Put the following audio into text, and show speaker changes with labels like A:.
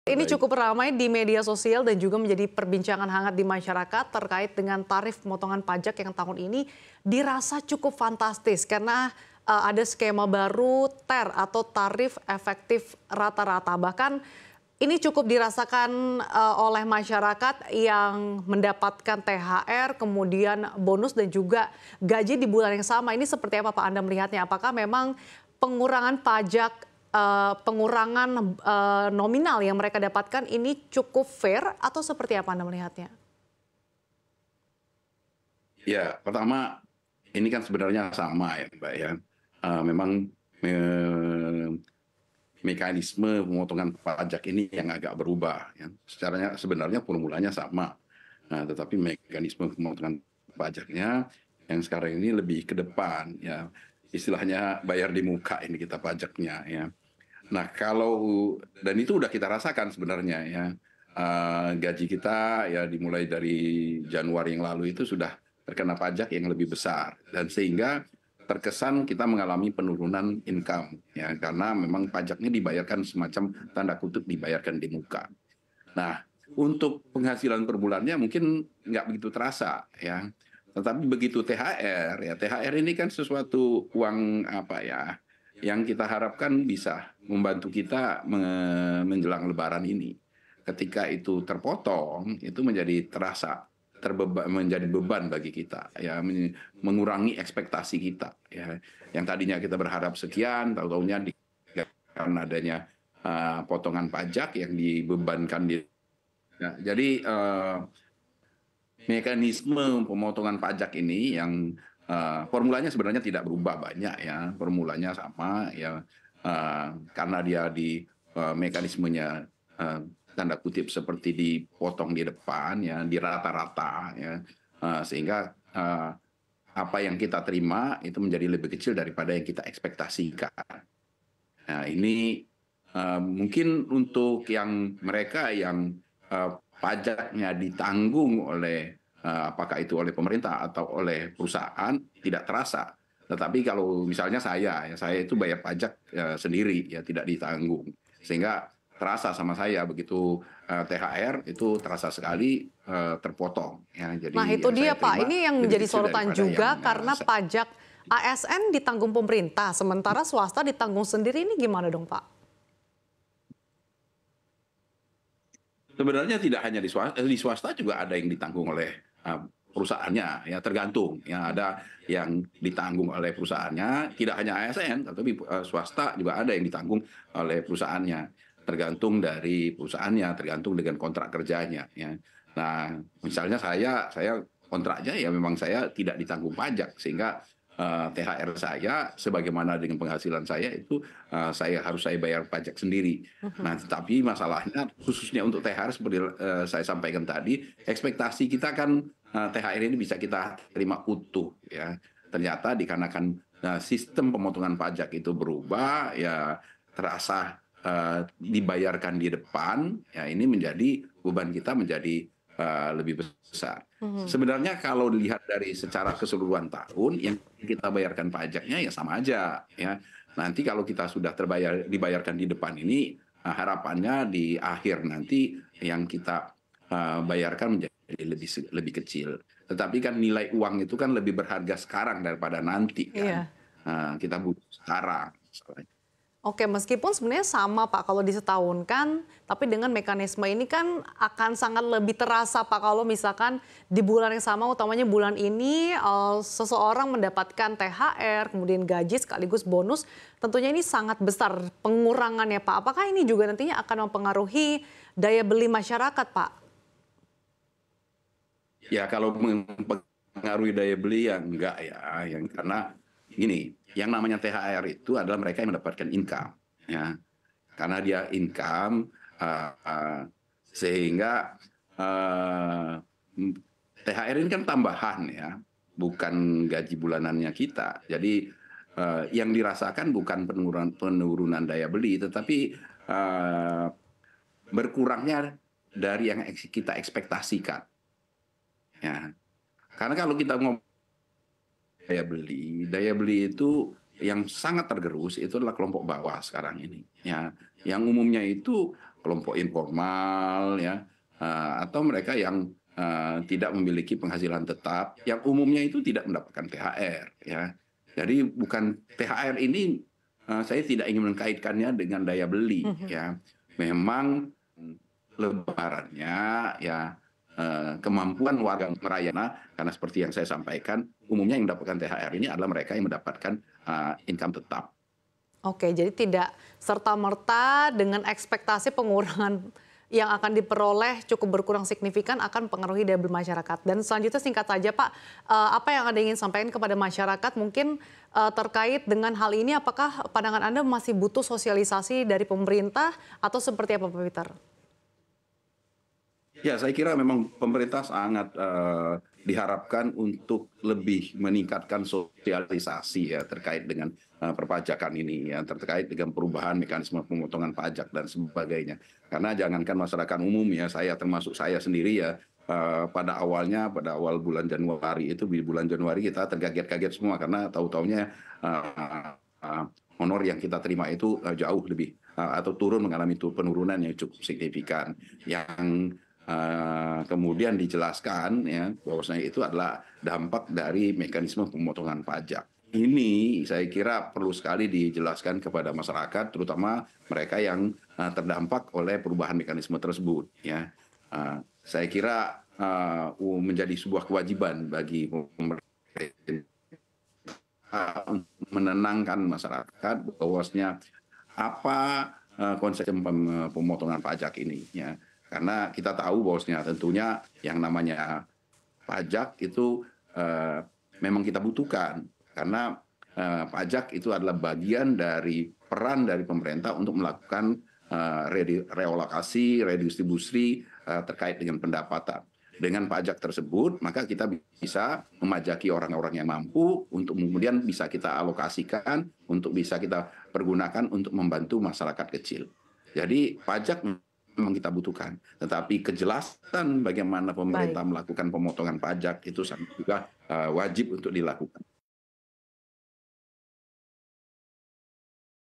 A: Ini
B: Baik.
A: cukup ramai di media sosial dan juga menjadi perbincangan hangat di masyarakat terkait dengan tarif pemotongan pajak yang tahun ini dirasa cukup fantastis karena ada skema baru TER atau tarif efektif rata-rata. Bahkan ini cukup dirasakan oleh masyarakat yang mendapatkan THR, kemudian bonus dan juga gaji di bulan yang sama. Ini seperti apa Pak Anda melihatnya? Apakah memang pengurangan pajak pengurangan nominal yang mereka dapatkan ini cukup fair atau seperti apa Anda melihatnya?
B: Ya, pertama ini kan sebenarnya sama ya, Mbak, ya. Memang mekanisme pemotongan pajak ini yang agak berubah ya. Sebenarnya formulanya sama. Nah, tetapi mekanisme pemotongan pajaknya yang sekarang ini lebih ke depan ya. Istilahnya bayar di muka ini kita pajaknya ya. Nah, dan itu udah kita rasakan sebenarnya ya. Gaji kita ya dimulai dari Januari yang lalu itu sudah terkena pajak yang lebih besar dan sehingga terkesan kita mengalami penurunan income ya karena memang pajaknya dibayarkan semacam tanda kutip dibayarkan di muka. Nah, untuk penghasilan per bulannya mungkin nggak begitu terasa ya. Tetapi begitu THR ya, THR ini kan sesuatu uang apa ya, yang kita harapkan bisa membantu kita menjelang Lebaran ini. Ketika itu terpotong, itu menjadi terasa menjadi beban bagi kita ya, mengurangi ekspektasi kita ya. Yang tadinya kita berharap sekian, tahu-tahunya karena adanya potongan pajak yang dibebankan di. Ya, jadi mekanisme pemotongan pajak ini yang formulanya sebenarnya tidak berubah banyak ya, formulanya sama ya, karena dia di mekanismenya tanda kutip seperti dipotong di depan ya, di rata-rata ya, sehingga apa yang kita terima itu menjadi lebih kecil daripada yang kita ekspektasikan. Nah, ini mungkin untuk yang mereka yang pajaknya ditanggung oleh apakah itu oleh pemerintah atau oleh perusahaan tidak terasa. Tetapi kalau misalnya saya itu bayar pajak sendiri ya tidak ditanggung, sehingga terasa sama saya begitu THR itu terasa sekali terpotong ya.
A: Nah
B: Jadi
A: itu
B: yang
A: dia
B: saya
A: Pak,
B: terima
A: ini yang
B: lebih
A: menjadi
B: kecil
A: sorotan
B: daripada yang
A: juga karena pajak ASN ditanggung pemerintah, sementara swasta ditanggung sendiri, ini gimana dong Pak?
B: sebenarnya tidak hanya di swasta juga ada yang ditanggung oleh perusahaannya, ya tergantung. Ya ada yang ditanggung oleh perusahaannya, tidak hanya ASN, tapi swasta juga ada yang ditanggung oleh perusahaannya. Tergantung dari perusahaannya, tergantung dengan kontrak kerjanya. Ya. Nah, misalnya saya kontraknya ya memang saya tidak ditanggung pajak, sehingga THR saya sebagaimana dengan penghasilan saya itu saya bayar pajak sendiri. Nah, tetapi masalahnya khususnya untuk THR seperti saya sampaikan tadi, ekspektasi kita kan THR ini bisa kita terima utuh ya. Ternyata dikarenakan sistem pemotongan pajak itu berubah ya terasa dibayarkan di depan ya ini menjadi beban kita menjadi lebih besar.
A: Mhm.
B: Sebenarnya kalau dilihat dari secara keseluruhan tahun yang kita bayarkan pajaknya ya sama aja ya. Nanti kalau kita sudah dibayarkan di depan ini harapannya di akhir nanti yang kita bayarkan menjadi lebih kecil. Tetapi kan nilai uang itu kan lebih berharga sekarang daripada nanti kan.
A: Iya.
B: Kita butuh sekarang.
A: Oke, meskipun sebenarnya sama Pak kalau disetahunkan, tapi dengan mekanisme ini kan akan sangat lebih terasa Pak kalau misalkan di bulan yang sama, utamanya bulan ini seseorang mendapatkan THR, kemudian gaji sekaligus bonus, tentunya ini sangat besar pengurangannya Pak. Apakah ini juga nantinya akan mempengaruhi daya beli masyarakat Pak?
B: Ya kalau mempengaruhi daya beli ya enggak ya, yang karena gini, yang namanya THR itu adalah mereka yang mendapatkan income, ya. Karena dia income, sehingga THR ini kan tambahan ya, bukan gaji bulanannya kita. Jadi yang dirasakan bukan penurunan daya beli, tetapi eh, berkurangnya dari yang kita ekspektasikan. Ya, karena kalau kita ngomong daya beli itu yang sangat tergerus itu adalah kelompok bawah sekarang ini. Ya, yang umumnya itu kelompok informal ya, atau mereka yang tidak memiliki penghasilan tetap, yang umumnya itu tidak mendapatkan THR ya. Jadi bukan THR ini, saya tidak ingin mengkaitkannya dengan daya beli
A: Mhm.
B: ya. Memang lebarannya ya, kemampuan warga merayana, karena seperti yang saya sampaikan, umumnya yang mendapatkan THR ini adalah mereka yang mendapatkan income tetap.
A: Oke, jadi tidak serta-merta dengan ekspektasi pengurangan yang akan diperoleh cukup berkurang signifikan akan mempengaruhi daya beli masyarakat. Dan selanjutnya singkat saja Pak, apa yang Anda ingin sampaikan kepada masyarakat mungkin terkait dengan hal ini, apakah pandangan Anda masih butuh sosialisasi dari pemerintah atau seperti apa Pak Peter?
B: Ya, saya kira memang pemerintah sangat diharapkan untuk lebih meningkatkan sosialisasi ya terkait dengan perpajakan ini ya, terkait dengan perubahan mekanisme pemotongan pajak dan sebagainya. Karena jangankan masyarakat umum ya, saya termasuk saya sendiri ya, pada awalnya pada awal bulan Januari itu, di bulan Januari kita terkaget-kaget semua karena tahu-taunya honor yang kita terima itu jauh lebih atau turun, mengalami penurunan yang cukup signifikan, yang kemudian dijelaskan ya bahwasanya itu adalah dampak dari mekanisme pemotongan pajak. Ini saya kira perlu sekali dijelaskan kepada masyarakat, terutama mereka yang terdampak oleh perubahan mekanisme tersebut. Ya, saya kira menjadi sebuah kewajiban bagi pemerintah menenangkan masyarakat bahwasanya apa konsep pemotongan pajak ini ya. Karena kita tahu bahwasanya tentunya yang namanya pajak itu memang kita butuhkan, karena pajak itu adalah bagian dari peran dari pemerintah untuk melakukan realokasi, redistribusi terkait dengan pendapatan. Dengan pajak tersebut, maka kita bisa memajaki orang-orang yang mampu untuk kemudian bisa kita alokasikan, untuk bisa kita pergunakan untuk membantu masyarakat kecil. Jadi pajak memang kita butuhkan, tetapi kejelasan bagaimana
A: Baik.
B: pemerintah melakukan pemotongan pajak itu juga wajib untuk dilakukan.